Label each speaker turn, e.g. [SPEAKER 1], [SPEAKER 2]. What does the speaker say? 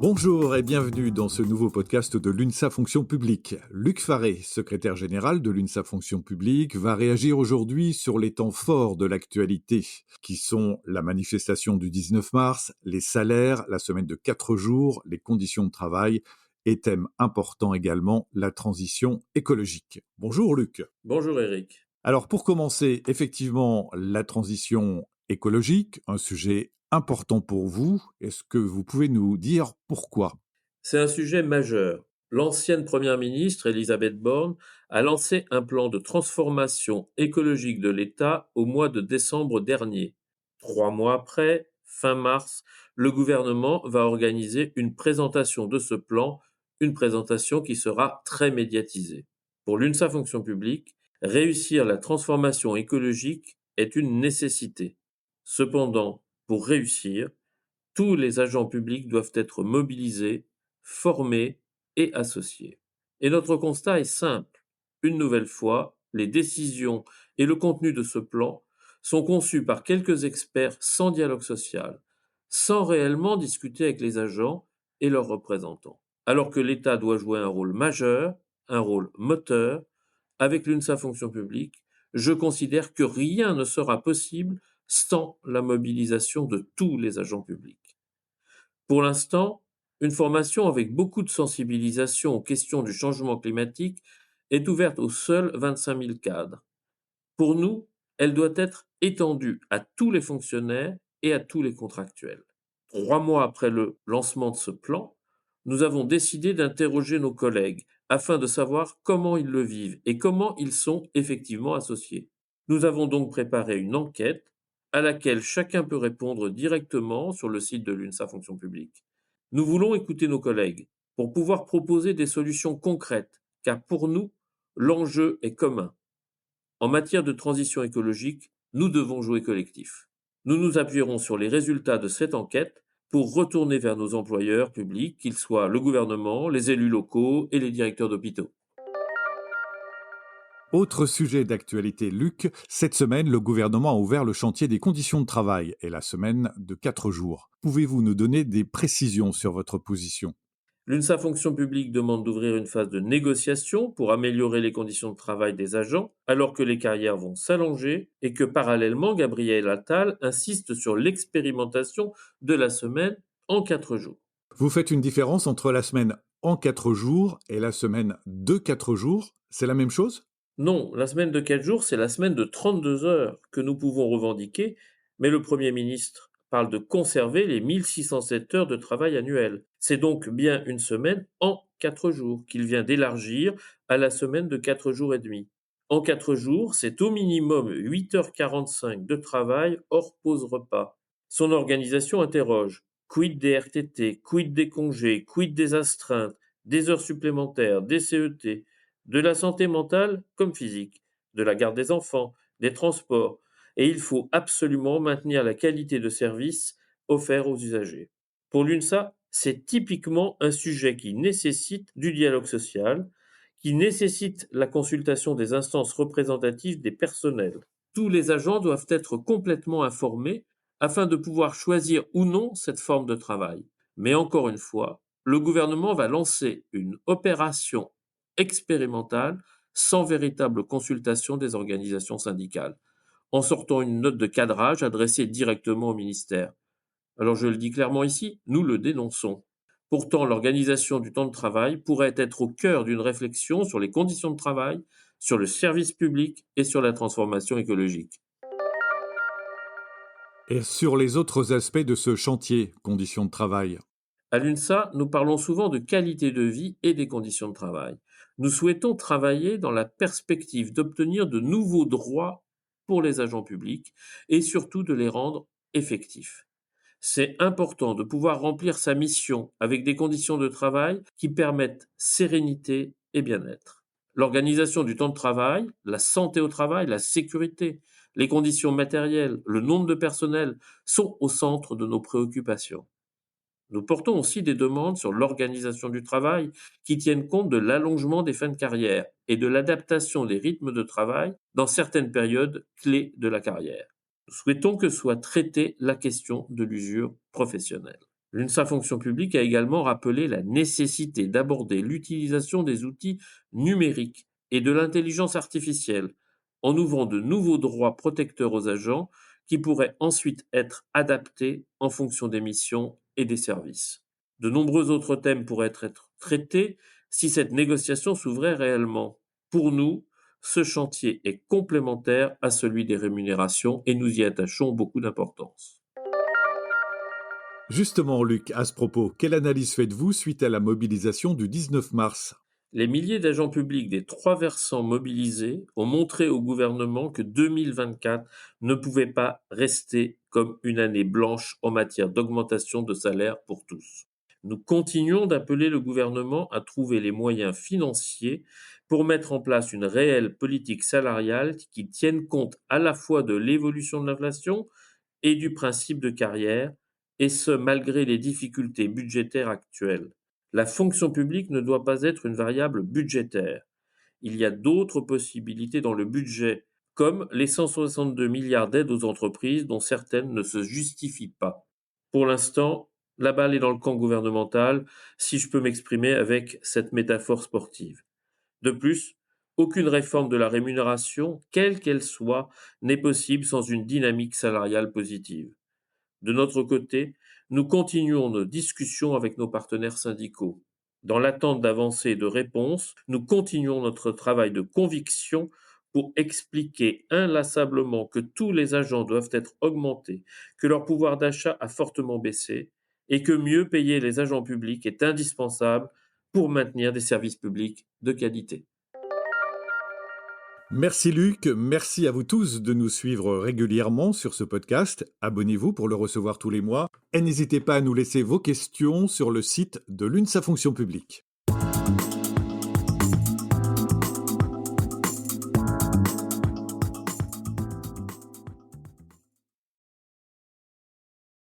[SPEAKER 1] Bonjour et bienvenue dans ce nouveau podcast de l'UNSA Fonction Publique. Luc Faré, secrétaire général de l'UNSA Fonction Publique, va réagir aujourd'hui sur les temps forts de l'actualité, qui sont la manifestation du 19 mars, les salaires, la semaine de 4 jours, les conditions de travail et thème important également, la transition écologique. Bonjour Luc.
[SPEAKER 2] Bonjour Eric.
[SPEAKER 1] Alors pour commencer, effectivement, la transition écologique, un sujet important pour vous. Est-ce que vous pouvez nous dire pourquoi ?
[SPEAKER 2] C'est un sujet majeur. L'ancienne première ministre, Elisabeth Borne, a lancé un plan de transformation écologique de l'État au mois de décembre dernier. 3 mois après, fin mars, le gouvernement va organiser une présentation de ce plan, une présentation qui sera très médiatisée. Pour l'UNSA Fonction Publique, réussir la transformation écologique est une nécessité. Cependant, pour réussir, tous les agents publics doivent être mobilisés, formés et associés. Et notre constat est simple. Une nouvelle fois, les décisions et le contenu de ce plan sont conçus par quelques experts sans dialogue social, sans réellement discuter avec les agents et leurs représentants. Alors que l'État doit jouer un rôle majeur, un rôle moteur, avec l'UNSA Fonction Publique, je considère que rien ne sera possible sans la mobilisation de tous les agents publics. Pour l'instant, une formation avec beaucoup de sensibilisation aux questions du changement climatique est ouverte aux seuls 25 000 cadres. Pour nous, elle doit être étendue à tous les fonctionnaires et à tous les contractuels. 3 mois après le lancement de ce plan, nous avons décidé d'interroger nos collègues afin de savoir comment ils le vivent et comment ils sont effectivement associés. Nous avons donc préparé une enquête à laquelle chacun peut répondre directement sur le site de l'UNSA Fonction Publique. Nous voulons écouter nos collègues pour pouvoir proposer des solutions concrètes, car pour nous, l'enjeu est commun. En matière de transition écologique, nous devons jouer collectif. Nous nous appuierons sur les résultats de cette enquête pour retourner vers nos employeurs publics, qu'ils soient le gouvernement, les élus locaux et les directeurs d'hôpitaux.
[SPEAKER 1] Autre sujet d'actualité, Luc, cette semaine, le gouvernement a ouvert le chantier des conditions de travail et la semaine de 4 jours. Pouvez-vous nous donner des précisions sur votre position ?
[SPEAKER 2] L'UNSA Fonction Publique demande d'ouvrir une phase de négociation pour améliorer les conditions de travail des agents, alors que les carrières vont s'allonger et que parallèlement, Gabriel Attal insiste sur l'expérimentation de la semaine en 4 jours.
[SPEAKER 1] Vous faites une différence entre la semaine en 4 jours et la semaine de 4 jours. C'est la même chose ?
[SPEAKER 2] Non, la semaine de 4 jours, c'est la semaine de 32 heures que nous pouvons revendiquer, mais le Premier ministre parle de conserver les 1607 heures de travail annuelles. C'est donc bien une semaine en 4 jours qu'il vient d'élargir à la semaine de 4 jours et demi. En 4 jours, c'est au minimum 8h45 de travail hors pause repas. Son organisation interroge: quid des RTT, quid des congés, quid des astreintes, des heures supplémentaires, des CET, de la santé mentale comme physique, de la garde des enfants, des transports, et il faut absolument maintenir la qualité de service offert aux usagers. Pour l'UNSA, c'est typiquement un sujet qui nécessite du dialogue social, qui nécessite la consultation des instances représentatives des personnels. Tous les agents doivent être complètement informés afin de pouvoir choisir ou non cette forme de travail. Mais encore une fois, le gouvernement va lancer une opération expérimentale sans véritable consultation des organisations syndicales, en sortant une note de cadrage adressée directement au ministère. Alors je le dis clairement ici, nous le dénonçons. Pourtant, l'organisation du temps de travail pourrait être au cœur d'une réflexion sur les conditions de travail, sur le service public et sur la transformation écologique.
[SPEAKER 1] Et sur les autres aspects de ce chantier, conditions de travail.
[SPEAKER 2] À l'UNSA, nous parlons souvent de qualité de vie et des conditions de travail. Nous souhaitons travailler dans la perspective d'obtenir de nouveaux droits pour les agents publics et surtout de les rendre effectifs. C'est important de pouvoir remplir sa mission avec des conditions de travail qui permettent sérénité et bien-être. L'organisation du temps de travail, la santé au travail, la sécurité, les conditions matérielles, le nombre de personnel sont au centre de nos préoccupations. Nous portons aussi des demandes sur l'organisation du travail qui tiennent compte de l'allongement des fins de carrière et de l'adaptation des rythmes de travail dans certaines périodes clés de la carrière. Nous souhaitons que soit traitée la question de l'usure professionnelle. L'UNSA Fonction publique a également rappelé la nécessité d'aborder l'utilisation des outils numériques et de l'intelligence artificielle en ouvrant de nouveaux droits protecteurs aux agents qui pourraient ensuite être adaptés en fonction des missions et des services. De nombreux autres thèmes pourraient être traités si cette négociation s'ouvrait réellement. Pour nous, ce chantier est complémentaire à celui des rémunérations et nous y attachons beaucoup d'importance.
[SPEAKER 1] Justement, Luc, à ce propos, quelle analyse faites-vous suite à la mobilisation du 19 mars?
[SPEAKER 2] Les milliers d'agents publics des trois versants mobilisés ont montré au gouvernement que 2024 ne pouvait pas rester comme une année blanche en matière d'augmentation de salaire pour tous. Nous continuons d'appeler le gouvernement à trouver les moyens financiers pour mettre en place une réelle politique salariale qui tienne compte à la fois de l'évolution de l'inflation et du principe de carrière, et ce malgré les difficultés budgétaires actuelles. La fonction publique ne doit pas être une variable budgétaire. Il y a d'autres possibilités dans le budget, comme les 162 milliards d'aides aux entreprises dont certaines ne se justifient pas. Pour l'instant, la balle est dans le camp gouvernemental, si je peux m'exprimer avec cette métaphore sportive. De plus, aucune réforme de la rémunération, quelle qu'elle soit, n'est possible sans une dynamique salariale positive. De notre côté, nous continuons nos discussions avec nos partenaires syndicaux. Dans l'attente d'avancées et de réponses, nous continuons notre travail de conviction pour expliquer inlassablement que tous les agents doivent être augmentés, que leur pouvoir d'achat a fortement baissé et que mieux payer les agents publics est indispensable pour maintenir des services publics de qualité.
[SPEAKER 1] Merci Luc, merci à vous tous de nous suivre régulièrement sur ce podcast. Abonnez-vous pour le recevoir tous les mois et n'hésitez pas à nous laisser vos questions sur le site de l'UNSA Fonction publique.